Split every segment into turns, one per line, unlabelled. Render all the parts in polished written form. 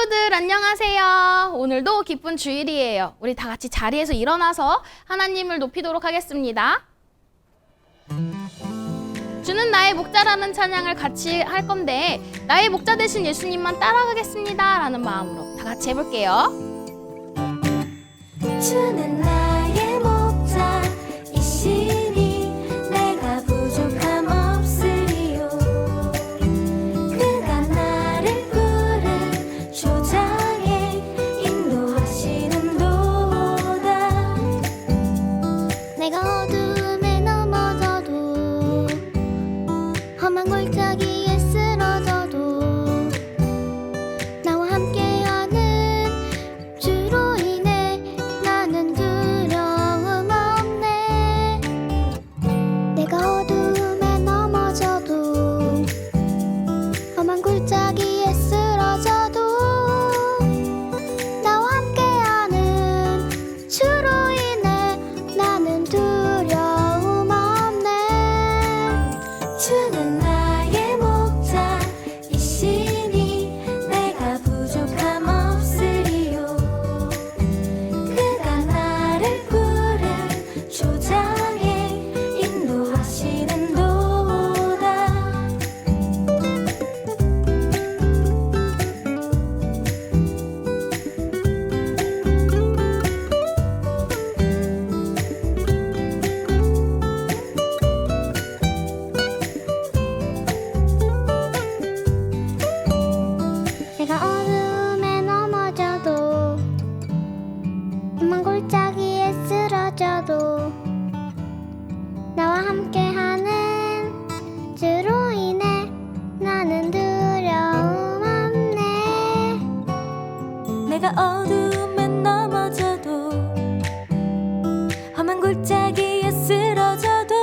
친구들 안녕하세요. 오늘도 기쁜 주일이에요. 우리 다 같이 자리에서 일어나서 하나님을 높이도록 하겠습니다. 주는 나의 목자라는 찬양을 같이 할 건데 나의 목자 되신 예수님만 따라가겠습니다 라는 마음으로 다 같이 해볼게요.
주는 나의 목자이시니 내가 부족함 없으리요. 그가 나를 푸른 초장에 인도하시는도다. 내가 어둠에 넘어져도 험한 골짜기에 쓰러져도 나와 함께하는 주로 인해 나는 두려움 없네. 내가 어둠에 넘어져도 험한 골짜기에 쓰러져도 나와 함께하는 주로 인해 나는 두려움 없네. 주는 나의 목자이시니 내가 부족함 없으리요. 그가 나를 푸른 초장에 인도하시는도다. 내가 어둠에 넘어져도 험한 골짜기에 쓰러져도 나와 함께하는 주로 인해 나는 두려움 없네. 내가 어둠에 넘어져도 험한 골짜기에 쓰러져도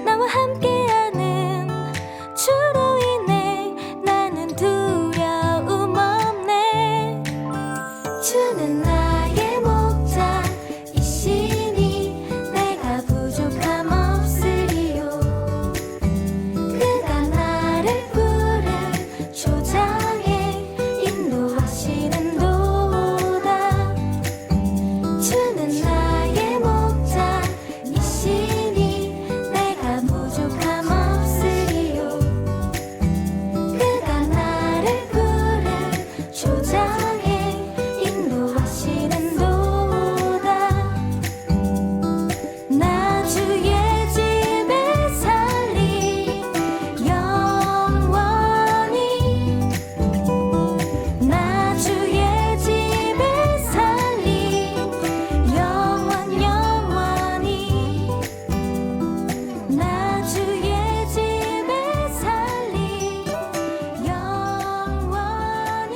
나와 함께하는 주로 인해 나는 두려움 없네. 주는 나의 목자이시니 내가 부족함 없으리요. 그가 나를 푸른 초장에 인도하시는도다. 주는 나의 목자이시니 내가 부족함 없으리요. 그가 나를 푸른 초장에 인도하시는도다. 나 주의 집에 살리 영원히. 나 주의 집에 살리 영원히. 나 주의 집에 살리 영원히.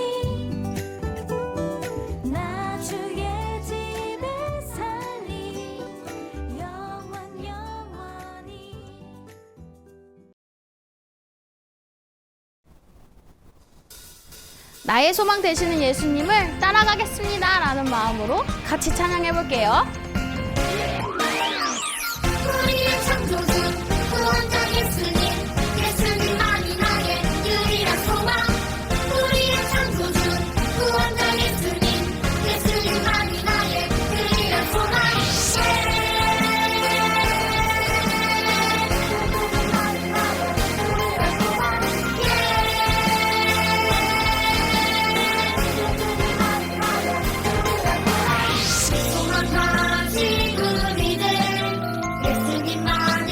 나 주의 집에 살리 영원히.
나의 소망 되시는 예수님을 따라가겠습니다 라는 마음으로 같이 찬양해 볼게요.
우리의 창조주 구원자 예수님, 예수님만이 나의 유일한 소망. 우리의 창조주 구원자 예수님, 예수님만이 나의 유일한 소망. 소망 가진 우리들, 예수님만을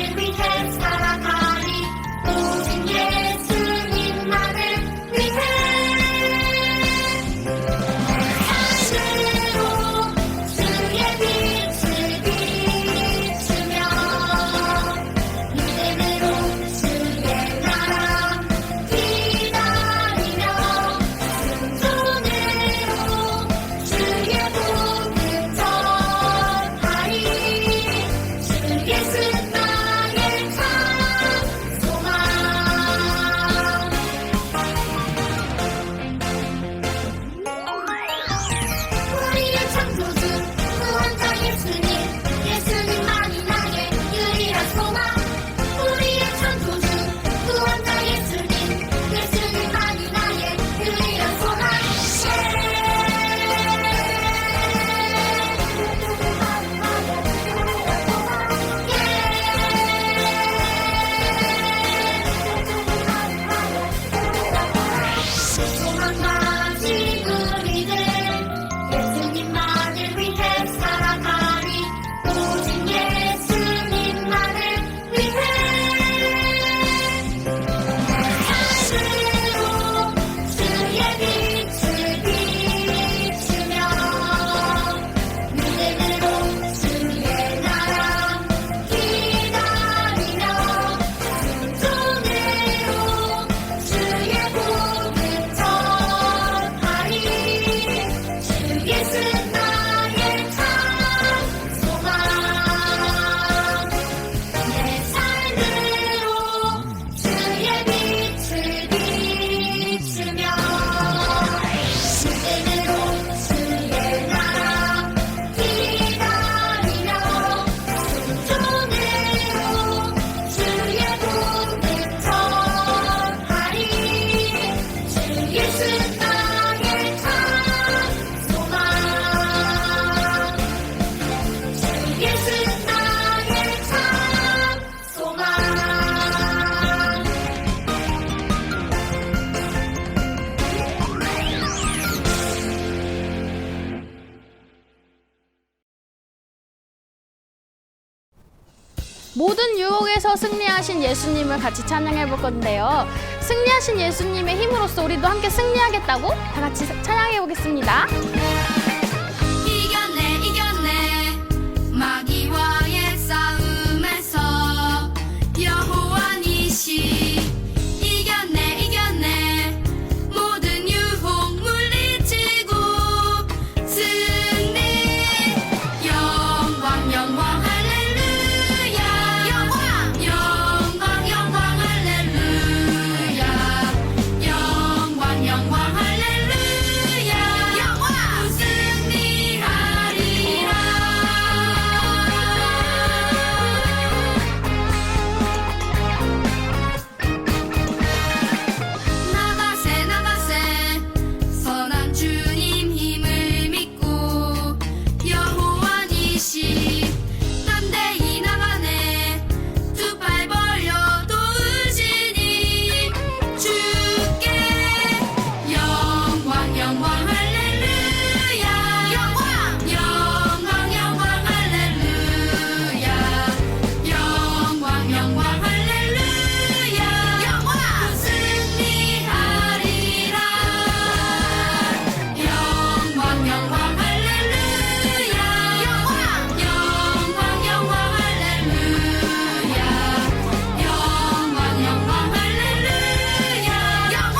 모든 유혹에서 승리하신 예수님을 같이 찬양해 볼 건데요. 승리하신 예수님의 힘으로써 우리도 함께 승리하겠다고 다 같이 찬양해 보겠습니다.
이겼네 이겼네 마귀와의 싸움에서 여호와 니시 이겼네 이겼네 모든 유혹 물리치고 승리 영광 영광 할렐루야 영광 영광 할렐루야 영광 영광 할렐루야 영광 승리하리라 나가세 나가세 선한 주님 힘을 믿고 여호와 니시 담대히 나가네 두 팔 벌려 도우시니 주께 영광 영광 할렐루야 영광 영광 영광 할렐루야 영광 영광 할렐루야 영광 승리하리라 영광 영광 할렐루야 영광 영광 영광 할렐루야 영광 영광 할렐루야 영광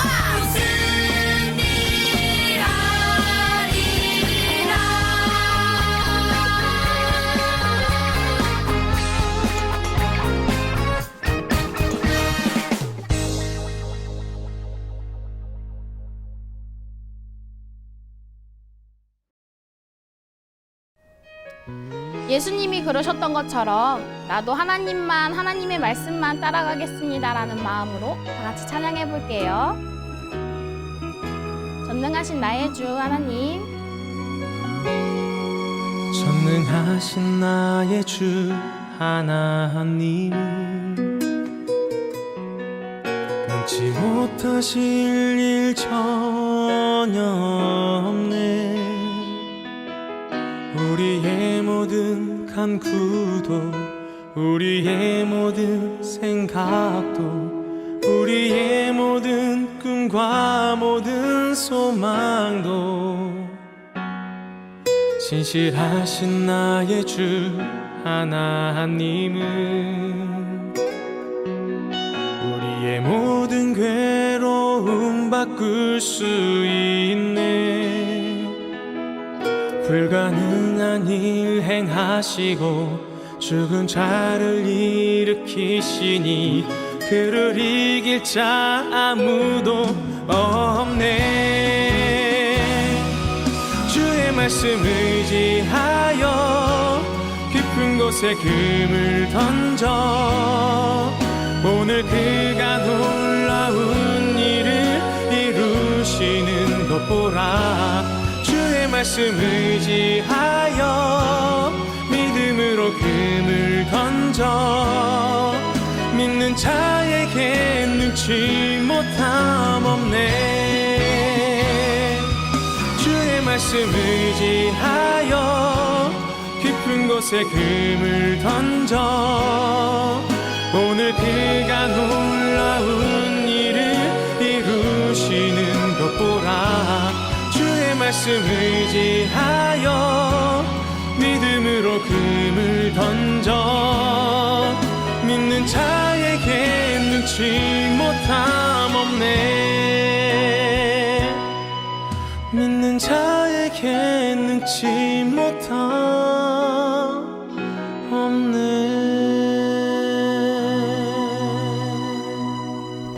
예수님이 그러셨던 것처럼 나도 하나님만, 하나님의 말씀만 따라가겠습니다라는 마음으로 다 같이 찬양해 볼게요. 전능하신 나의 주 하나님,
전능하신 나의 주 하나님, 능치 못하실 일 전혀 없네. 우리의 모든 간구도 우리의 모든 생각도 우리의 모든 꿈과 모든 소망도 진실하신 나의 주 하나님은 우리의 모든 괴로움 바꿀 수 있네. 불가능한 일 행하시고 죽은 자를 일으키시니 그를 이길 자 아무도 없네. 주의 말씀 의지하여 깊은 곳에 금을 던져 오늘 그가 놀라운 일을 이루시는 것 보라. 주의 말씀 의지하여 믿음으로 금을 던져 믿는 자에게 능치 못함 없네. 주의 말씀 의지하여 깊은 곳에 금을 던져 오늘 그가 놀라운 일을 이루시는 것 보라. 주의 말씀 의지하여 믿음으로 금을 던져 믿는 자에게 능치 못함 없네. 믿는 자에게 능치 못함 없네.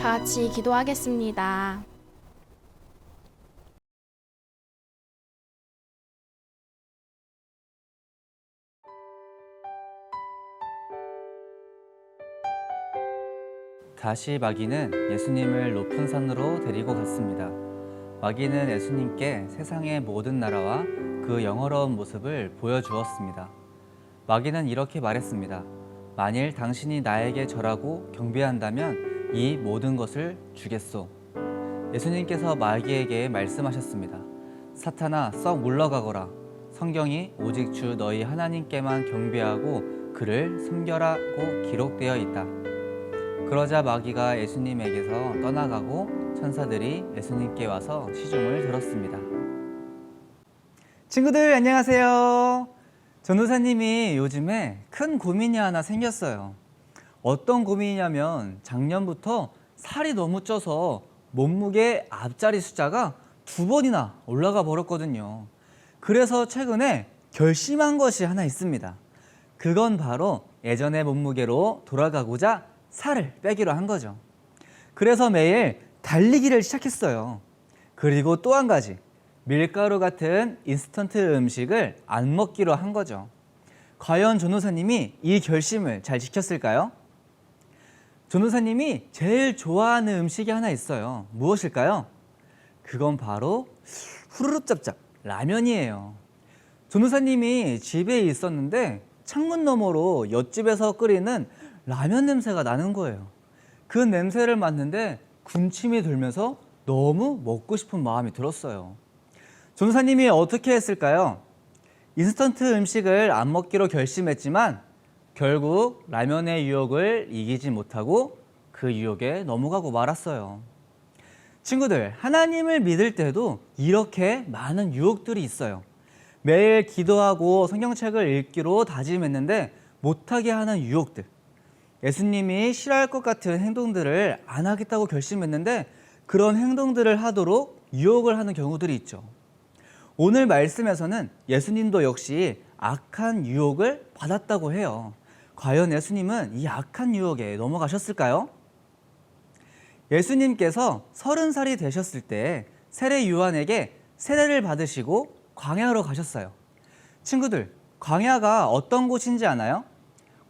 다 같이 기도하겠습니다.
다시 마귀는 예수님을 높은 산으로 데리고 갔습니다. 마귀는 예수님께 세상의 모든 나라와 그 영어로운 모습을 보여주었습니다. 마귀는 이렇게 말했습니다. 만일 당신이 나에게 절하고 경배한다면 이 모든 것을 주겠소. 예수님께서 마귀에게 말씀하셨습니다. 사탄아, 썩 물러가거라. 성경이 오직 주 너희 하나님께만 경배하고 그를 섬겨라고 기록되어 있다. 그러자 마귀가 예수님에게서 떠나가고 천사들이 예수님께 와서 시중을 들었습니다. 친구들 안녕하세요. 전도사님이 요즘에 큰 고민이 하나 생겼어요. 어떤 고민이냐면 작년부터 살이 너무 쪄서 몸무게 앞자리 숫자가 2번이나 올라가 버렸거든요. 그래서 최근에 결심한 것이 하나 있습니다. 그건 바로 예전의 몸무게로 돌아가고자 살을 빼기로 한 거죠. 그래서 매일 달리기를 시작했어요. 그리고 또 한 가지, 밀가루 같은 인스턴트 음식을 안 먹기로 한 거죠. 과연 전도사님이 이 결심을 잘 지켰을까요? 전도사님이 제일 좋아하는 음식이 하나 있어요. 무엇일까요? 그건 바로 후루룩 짭짭 라면이에요. 전도사님이 집에 있었는데 창문 너머로 옆집에서 끓이는 라면 냄새가 나는 거예요. 그 냄새를 맡는데 군침이 돌면서 너무 먹고 싶은 마음이 들었어요. 전도사님이 어떻게 했을까요? 인스턴트 음식을 안 먹기로 결심했지만 결국 라면의 유혹을 이기지 못하고 그 유혹에 넘어가고 말았어요. 친구들, 하나님을 믿을 때도 이렇게 많은 유혹들이 있어요. 매일 기도하고 성경책을 읽기로 다짐했는데 못하게 하는 유혹들. 예수님이 싫어할 것 같은 행동들을 안 하겠다고 결심했는데 그런 행동들을 하도록 유혹을 하는 경우들이 있죠. 오늘 말씀에서는 예수님도 역시 악한 유혹을 받았다고 해요. 과연 예수님은 이 악한 유혹에 넘어가셨을까요? 예수님께서 30살이 되셨을 때 세례 요한에게 세례를 받으시고 광야로 가셨어요. 친구들, 광야가 어떤 곳인지 아나요?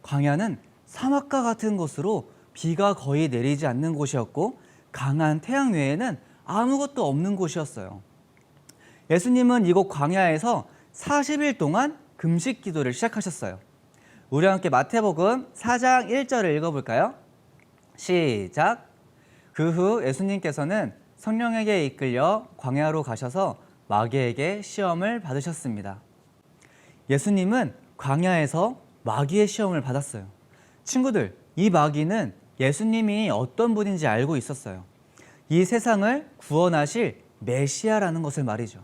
광야는 사막과 같은 곳으로 비가 거의 내리지 않는 곳이었고 강한 태양 외에는 아무것도 없는 곳이었어요. 예수님은 이곳 광야에서 40일 동안 금식 기도를 시작하셨어요. 우리 함께 마태복음 4장 1절을 읽어볼까요? 시작! 그 후 예수님께서는 성령에게 이끌려 광야로 가셔서 마귀에게 시험을 받으셨습니다. 예수님은 광야에서 마귀의 시험을 받았어요. 친구들, 이 마귀는 예수님이 어떤 분인지 알고 있었어요. 이 세상을 구원하실 메시아라는 것을 말이죠.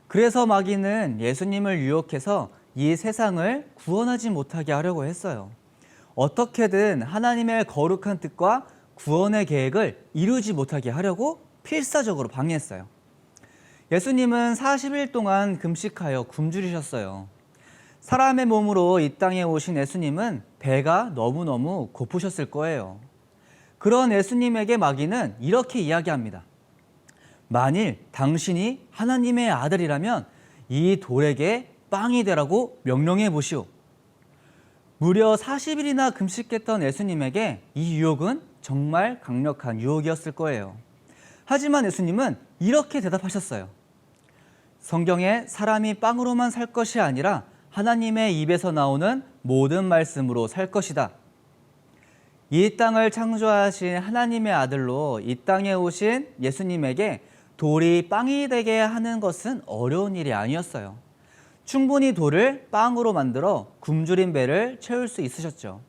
그래서 마귀는 예수님을 유혹해서 이 세상을 구원하지 못하게 하려고 했어요. 어떻게든 하나님의 거룩한 뜻과 구원의 계획을 이루지 못하게 하려고 필사적으로 방해했어요. 예수님은 40일 동안 금식하여 굶주리셨어요. 사람의 몸으로 이 땅에 오신 예수님은 배가 너무너무 고프셨을 거예요. 그런 예수님에게 마귀는 이렇게 이야기합니다. 만일 당신이 하나님의 아들이라면 이 돌에게 빵이 되라고 명령해 보시오. 무려 40일이나 금식했던 예수님에게 이 유혹은 정말 강력한 유혹이었을 거예요. 하지만 예수님은 이렇게 대답하셨어요. 성경에 사람이 빵으로만 살 것이 아니라 하나님의 입에서 나오는 모든 말씀으로 살 것이다. 이 땅을 창조하신 하나님의 아들로 이 땅에 오신 예수님에게 돌이 빵이 되게 하는 것은 어려운 일이 아니었어요. 충분히 돌을 빵으로 만들어 굶주린 배를 채울 수 있으셨죠.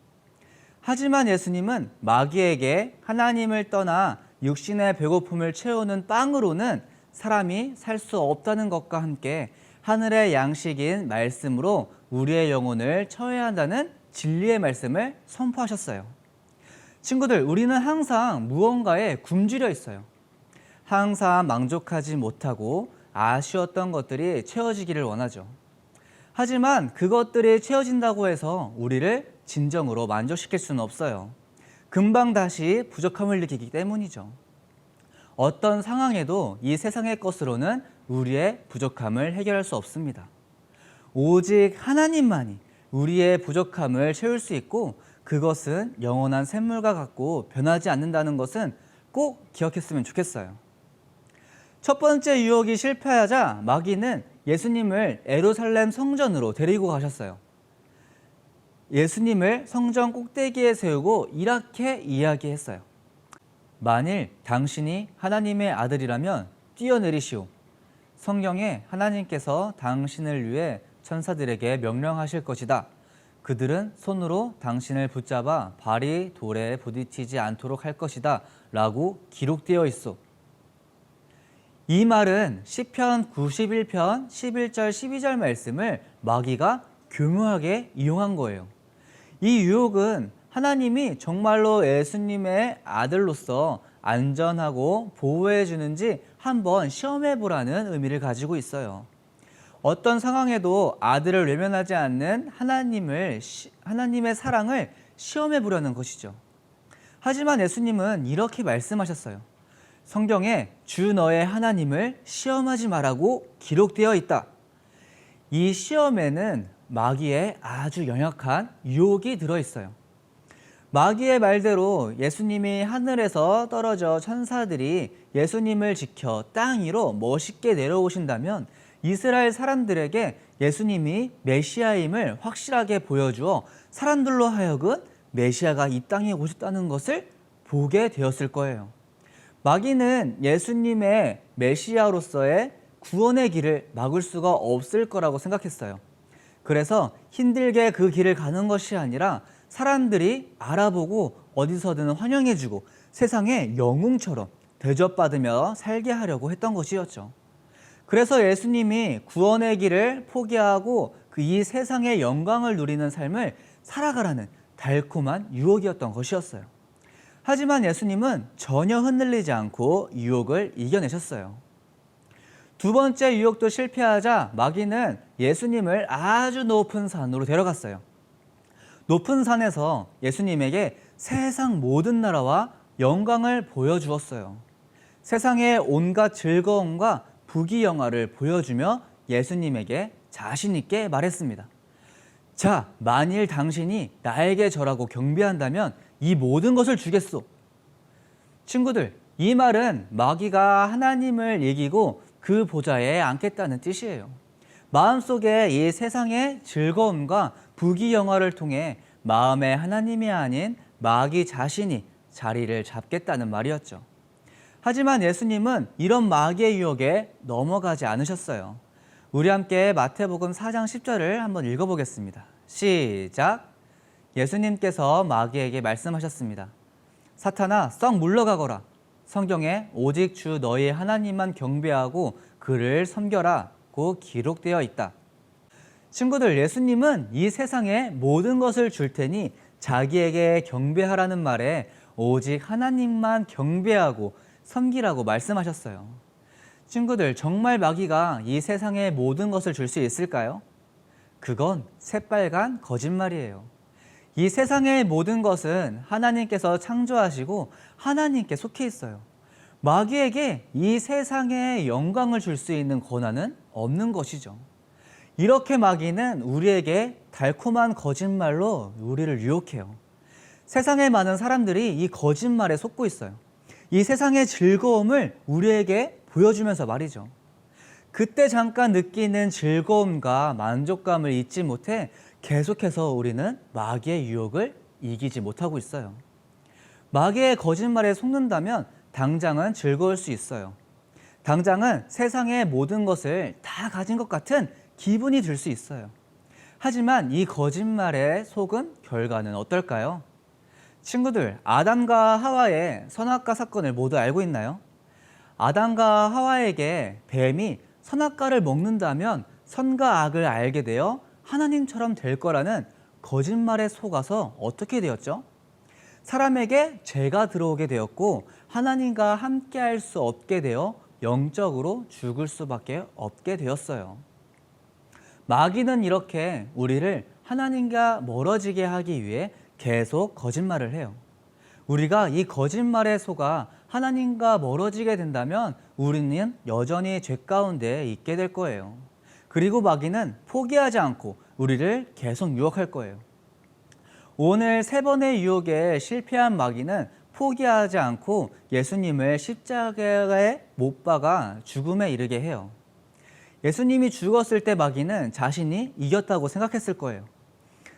하지만 예수님은 마귀에게 하나님을 떠나 육신의 배고픔을 채우는 빵으로는 사람이 살 수 없다는 것과 함께 하늘의 양식인 말씀으로 우리의 영혼을 채워야 한다는 진리의 말씀을 선포하셨어요. 친구들, 우리는 항상 무언가에 굶주려 있어요. 항상 만족하지 못하고 아쉬웠던 것들이 채워지기를 원하죠. 하지만 그것들이 채워진다고 해서 우리를 진정으로 만족시킬 수는 없어요. 금방 다시 부족함을 느끼기 때문이죠. 어떤 상황에도 이 세상의 것으로는 우리의 부족함을 해결할 수 없습니다. 오직 하나님만이 우리의 부족함을 채울 수 있고 그것은 영원한 샘물과 같고 변하지 않는다는 것은 꼭 기억했으면 좋겠어요. 첫 번째 유혹이 실패하자 마귀는 예수님을 예루살렘 성전으로 데리고 가셨어요. 예수님을 성전 꼭대기에 세우고 이렇게 이야기했어요. 만일 당신이 하나님의 아들이라면 뛰어내리시오. 성경에 하나님께서 당신을 위해 천사들에게 명령하실 것이다. 그들은 손으로 당신을 붙잡아 발이 돌에 부딪히지 않도록 할 것이다 라고 기록되어 있어. 이 말은 시편 91편 11절 12절 말씀을 마귀가 교묘하게 이용한 거예요. 이 유혹은 하나님이 정말로 예수님의 아들로서 안전하고 보호해 주는지 한번 시험해 보라는 의미를 가지고 있어요. 어떤 상황에도 아들을 외면하지 않는 하나님의 사랑을 시험해 보려는 것이죠. 하지만 예수님은 이렇게 말씀하셨어요. 성경에 주 너의 하나님을 시험하지 말라고 기록되어 있다. 이 시험에는 마귀의 아주 연약한 유혹이 들어있어요. 마귀의 말대로 예수님이 하늘에서 떨어져 천사들이 예수님을 지켜 땅 위로 멋있게 내려오신다면 이스라엘 사람들에게 예수님이 메시아임을 확실하게 보여주어 사람들로 하여금 메시아가 이 땅에 오셨다는 것을 보게 되었을 거예요. 마귀는 예수님의 메시아로서의 구원의 길을 막을 수가 없을 거라고 생각했어요. 그래서 힘들게 그 길을 가는 것이 아니라 사람들이 알아보고 어디서든 환영해주고 세상의 영웅처럼 대접받으며 살게 하려고 했던 것이었죠. 그래서 예수님이 구원의 길을 포기하고 이 세상의 영광을 누리는 삶을 살아가라는 달콤한 유혹이었던 것이었어요. 하지만 예수님은 전혀 흔들리지 않고 유혹을 이겨내셨어요. 두 번째 유혹도 실패하자 마귀는 예수님을 아주 높은 산으로 데려갔어요. 높은 산에서 예수님에게 세상 모든 나라와 영광을 보여주었어요. 세상의 온갖 즐거움과 부귀영화를 보여주며 예수님에게 자신 있게 말했습니다. 자, 만일 당신이 나에게 절하고 경배한다면 이 모든 것을 주겠소. 친구들, 이 말은 마귀가 하나님을 이기고 그 보좌에 앉겠다는 뜻이에요. 마음속에 이 세상의 즐거움과 부귀영화를 통해 마음의 하나님이 아닌 마귀 자신이 자리를 잡겠다는 말이었죠. 하지만 예수님은 이런 마귀의 유혹에 넘어가지 않으셨어요. 우리 함께 마태복음 4장 10절을 한번 읽어보겠습니다. 시작! 예수님께서 마귀에게 말씀하셨습니다. 사탄아, 썩 물러가거라. 성경에 오직 주 너희 하나님만 경배하고 그를 섬겨라고 기록되어 있다. 친구들, 예수님은 이 세상에 모든 것을 줄 테니 자기에게 경배하라는 말에 오직 하나님만 경배하고 섬기라고 말씀하셨어요. 친구들, 정말 마귀가 이 세상에 모든 것을 줄 수 있을까요? 그건 새빨간 거짓말이에요. 이 세상의 모든 것은 하나님께서 창조하시고 하나님께 속해 있어요. 마귀에게 이 세상의 영광을 줄 수 있는 권한은 없는 것이죠. 이렇게 마귀는 우리에게 달콤한 거짓말로 우리를 유혹해요. 세상에 많은 사람들이 이 거짓말에 속고 있어요. 이 세상의 즐거움을 우리에게 보여주면서 말이죠. 그때 잠깐 느끼는 즐거움과 만족감을 잊지 못해 계속해서 우리는 마귀의 유혹을 이기지 못하고 있어요. 마귀의 거짓말에 속는다면 당장은 즐거울 수 있어요. 당장은 세상의 모든 것을 다 가진 것 같은 기분이 들 수 있어요. 하지만 이 거짓말에 속은 결과는 어떨까요? 친구들, 아담과 하와의 선악과 사건을 모두 알고 있나요? 아담과 하와에게 뱀이 선악과를 먹는다면 선과 악을 알게 되어 하나님처럼 될 거라는 거짓말에 속아서 어떻게 되었죠? 사람에게 죄가 들어오게 되었고 하나님과 함께 할 수 없게 되어 영적으로 죽을 수밖에 없게 되었어요. 마귀는 이렇게 우리를 하나님과 멀어지게 하기 위해 계속 거짓말을 해요. 우리가 이 거짓말에 속아 하나님과 멀어지게 된다면 우리는 여전히 죄 가운데 있게 될 거예요. 그리고 마귀는 포기하지 않고 우리를 계속 유혹할 거예요. 오늘 세 번의 유혹에 실패한 마귀는 포기하지 않고 예수님을 십자가에 못 박아 죽음에 이르게 해요. 예수님이 죽었을 때 마귀는 자신이 이겼다고 생각했을 거예요.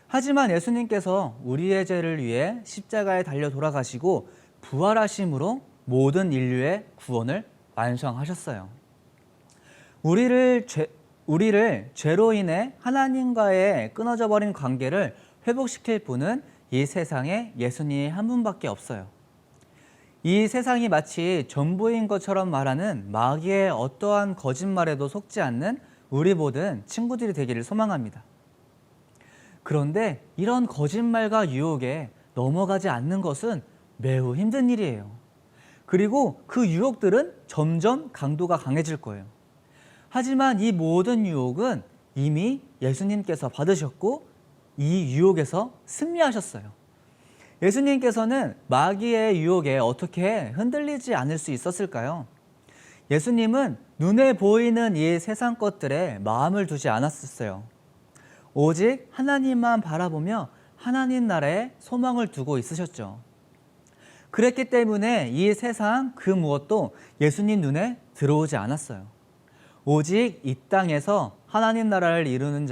하지만 예수님께서 우리의 죄를 위해 십자가에 달려 돌아가시고 부활하심으로 모든 인류의 구원을 완성하셨어요. 우리를 죄로 인해 하나님과의 끊어져 버린 관계를 회복시킬 분은 이 세상에 예수님 한 분밖에 없어요. 이 세상이 마치 전부인 것처럼 말하는 마귀의 어떠한 거짓말에도 속지 않는 우리 모든 친구들이 되기를 소망합니다. 그런데 이런 거짓말과 유혹에 넘어가지 않는 것은 매우 힘든 일이에요. 그리고 그 유혹들은 점점 강도가 강해질 거예요. 하지만 이 모든 유혹은 이미 예수님께서 받으셨고 이 유혹에서 승리하셨어요. 예수님께서는 마귀의 유혹에 어떻게 흔들리지 않을 수 있었을까요? 예수님은 눈에 보이는 이 세상 것들에 마음을 두지 않았었어요. 오직 하나님만 바라보며 하나님 나라에 소망을 두고 있으셨죠. 그랬기 때문에 이 세상 그 무엇도 예수님 눈에 들어오지 않았어요. 오직 이 땅에서 하나님 나라를 이루는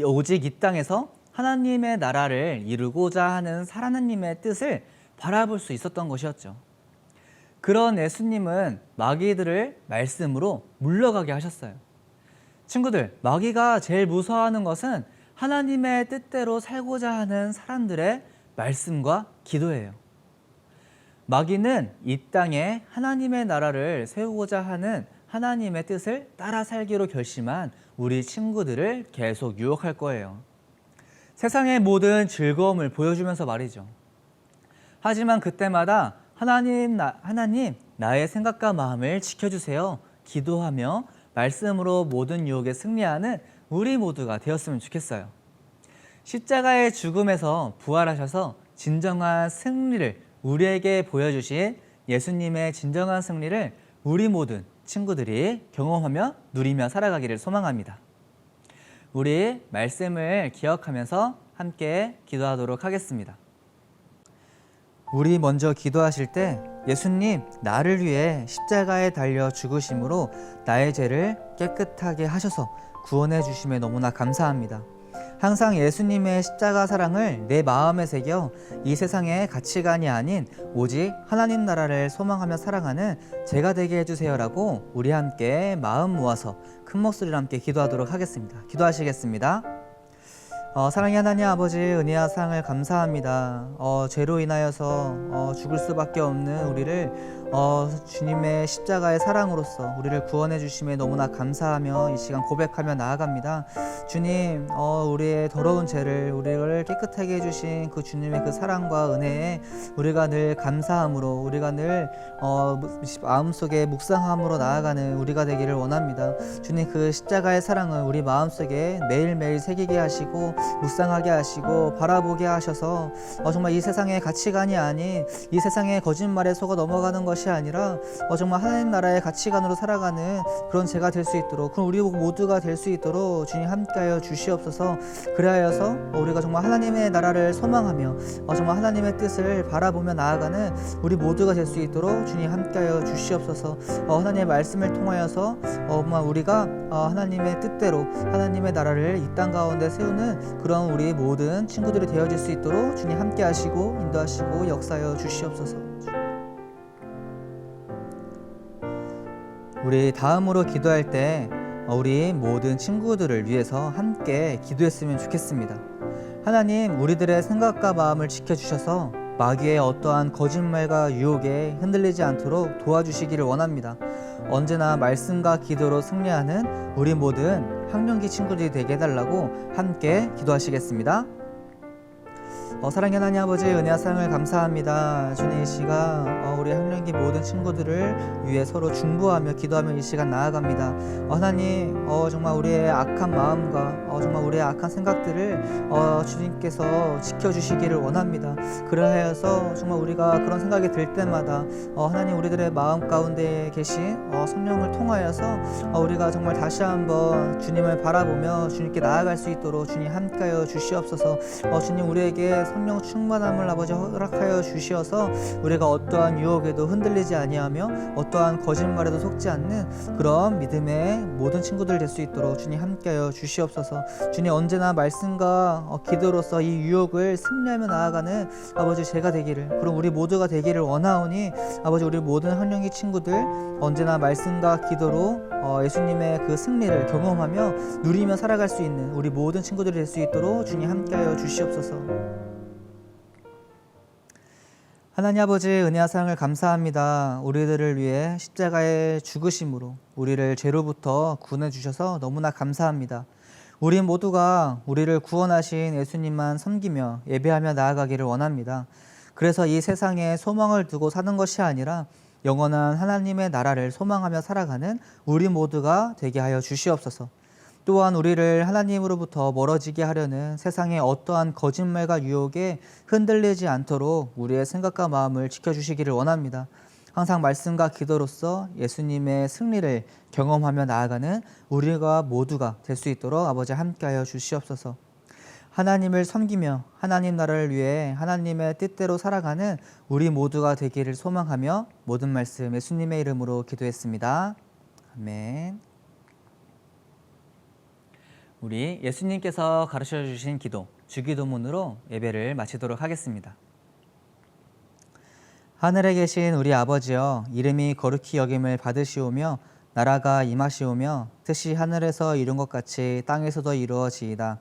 오직 이 땅에서 하나님의 나라를 이루고자 하는 하나님의 뜻을 바라볼 수 있었던 것이었죠. 그런 예수님은 마귀들을 말씀으로 물러가게 하셨어요. 친구들, 마귀가 제일 무서워하는 것은 하나님의 뜻대로 살고자 하는 사람들의 말씀과 기도예요. 마귀는 이 땅에 하나님의 나라를 세우고자 하는 하나님의 뜻을 따라 살기로 결심한 우리 친구들을 계속 유혹할 거예요. 세상의 모든 즐거움을 보여주면서 말이죠. 하지만 그때마다 하나님 나의 생각과 마음을 지켜주세요. 기도하며 말씀으로 모든 유혹에 승리하는 우리 모두가 되었으면 좋겠어요. 십자가의 죽음에서 부활하셔서 진정한 승리를 우리에게 보여주신 예수님의 진정한 승리를 우리 모든 친구들이 경험하며 누리며 살아가기를 소망합니다. 우리 말씀을 기억하면서 함께 기도하도록 하겠습니다. 우리 먼저 기도하실 때 예수님, 나를 위해 십자가에 달려 죽으심으로 나의 죄를 깨끗하게 하셔서 구원해 주심에 너무나 감사합니다. 항상 예수님의 십자가 사랑을 내 마음에 새겨 이 세상의 가치관이 아닌 오직 하나님 나라를 소망하며 살아가는 제가 되게 해주세요라고 우리 함께 마음 모아서 큰 목소리로 함께 기도하도록 하겠습니다. 기도하시겠습니다. 사랑의 하나님 아버지, 은혜와 사랑을 감사합니다. 죄로 인하여서 죽을 수밖에 없는 우리를 주님의 십자가의 사랑으로서 우리를 구원해 주심에 너무나 감사하며 이 시간 고백하며 나아갑니다. 주님, 우리의 더러운 죄를 우리를 깨끗하게 해주신 그 주님의 그 사랑과 은혜에 우리가 늘 감사함으로 우리가 늘 마음속에 묵상함으로 나아가는 우리가 되기를 원합니다. 주님, 그 십자가의 사랑을 우리 마음속에 매일매일 새기게 하시고 묵상하게 하시고 바라보게 하셔서 정말 이 세상의 가치관이 아닌 이 세상의 거짓말에 속아 넘어가는 것이 아니라 정말 하나님 나라의 가치관으로 살아가는 그런 제가 될 수 있도록, 그럼 우리 모두가 될 수 있도록 주님 함께하여 주시옵소서. 그리하여서 우리가 정말 하나님의 나라를 소망하며 정말 하나님의 뜻을 바라보며 나아가는 우리 모두가 될 수 있도록 주님 함께하여 주시옵소서. 하나님의 말씀을 통하여서 정말 우리가 하나님의 뜻대로 하나님의 나라를 이 땅 가운데 세우는 그런 우리 모든 친구들이 되어질 수 있도록 주님 함께 하시고 인도하시고 역사하여 주시옵소서. 우리 다음으로 기도할 때 우리 모든 친구들을 위해서 함께 기도했으면 좋겠습니다. 하나님, 우리들의 생각과 마음을 지켜주셔서 마귀의 어떠한 거짓말과 유혹에 흔들리지 않도록 도와주시기를 원합니다. 언제나 말씀과 기도로 승리하는 우리 모든 학령기 친구들이 되게 해달라고 함께 기도하시겠습니다. 사랑의 하나님 아버지, 은혜와 사랑을 감사합니다. 주님, 이 시간 우리 학령기 모든 친구들을 위해 서로 중보하며 기도하며 이 시간 나아갑니다. 하나님, 정말 우리의 악한 마음과 정말 우리의 악한 생각들을 주님께서 지켜주시기를 원합니다. 그러하여서 정말 우리가 그런 생각이 들 때마다 하나님, 우리들의 마음 가운데 계신 성령을 통하여서 우리가 정말 다시 한번 주님을 바라보며 주님께 나아갈 수 있도록 주님 함께하여 주시옵소서. 주님, 우리에게 성령 충만함을 아버지 허락하여 주시어서 우리가 어떠한 유혹에도 흔들리지 아니하며 어떠한 거짓말에도 속지 않는 그런 믿음의 모든 친구들 될 수 있도록 주님 함께하여 주시옵소서. 주님, 언제나 말씀과 기도로서 이 유혹을 승리하며 나아가는 아버지 제가 되기를, 그럼 우리 모두가 되기를 원하오니 아버지, 우리 모든 학령기 친구들 언제나 말씀과 기도로
예수님의 그 승리를 경험하며 누리며 살아갈 수 있는 우리 모든 친구들이 될 수 있도록 주님 함께하여 주시옵소서. 하나님 아버지, 은혜와 사랑을 감사합니다. 우리들을 위해 십자가의 죽으심으로 우리를 죄로부터 구원해 주셔서 너무나 감사합니다. 우리 모두가 우리를 구원하신 예수님만 섬기며 예배하며 나아가기를 원합니다. 그래서 이 세상에 소망을 두고 사는 것이 아니라 영원한 하나님의 나라를 소망하며 살아가는 우리 모두가 되게 하여 주시옵소서. 또한 우리를 하나님으로부터 멀어지게 하려는 세상의 어떠한 거짓말과 유혹에 흔들리지 않도록 우리의 생각과 마음을 지켜주시기를 원합니다. 항상 말씀과 기도로서 예수님의 승리를 경험하며 나아가는 우리가 모두가 될 수 있도록 아버지 함께하여 주시옵소서. 하나님을 섬기며 하나님 나라를 위해 하나님의 뜻대로 살아가는 우리 모두가 되기를 소망하며 모든 말씀 예수님의 이름으로 기도했습니다. 아멘.
우리 예수님께서 가르쳐 주신 기도, 주기도문으로 예배를 마치도록 하겠습니다.
하늘에 계신 우리 아버지여, 이름이 거룩히 여김을 받으시오며 나라가 임하시오며 뜻이 하늘에서 이룬 것 같이 땅에서도 이루어지이다.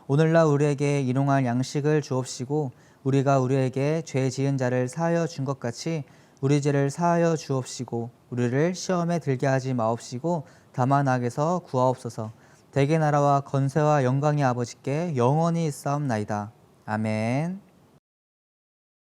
오늘날 우리에게 일용할 양식을 주옵시고 우리가 우리에게 죄 지은 자를 사하여 준 것 같이 우리 죄를 사하여 주옵시고 우리를 시험에 들게 하지 마옵시고 다만 악에서 구하옵소서. 대개 나라와 건세와 영광이 아버지께 영원히 있사옵나이다. 아멘.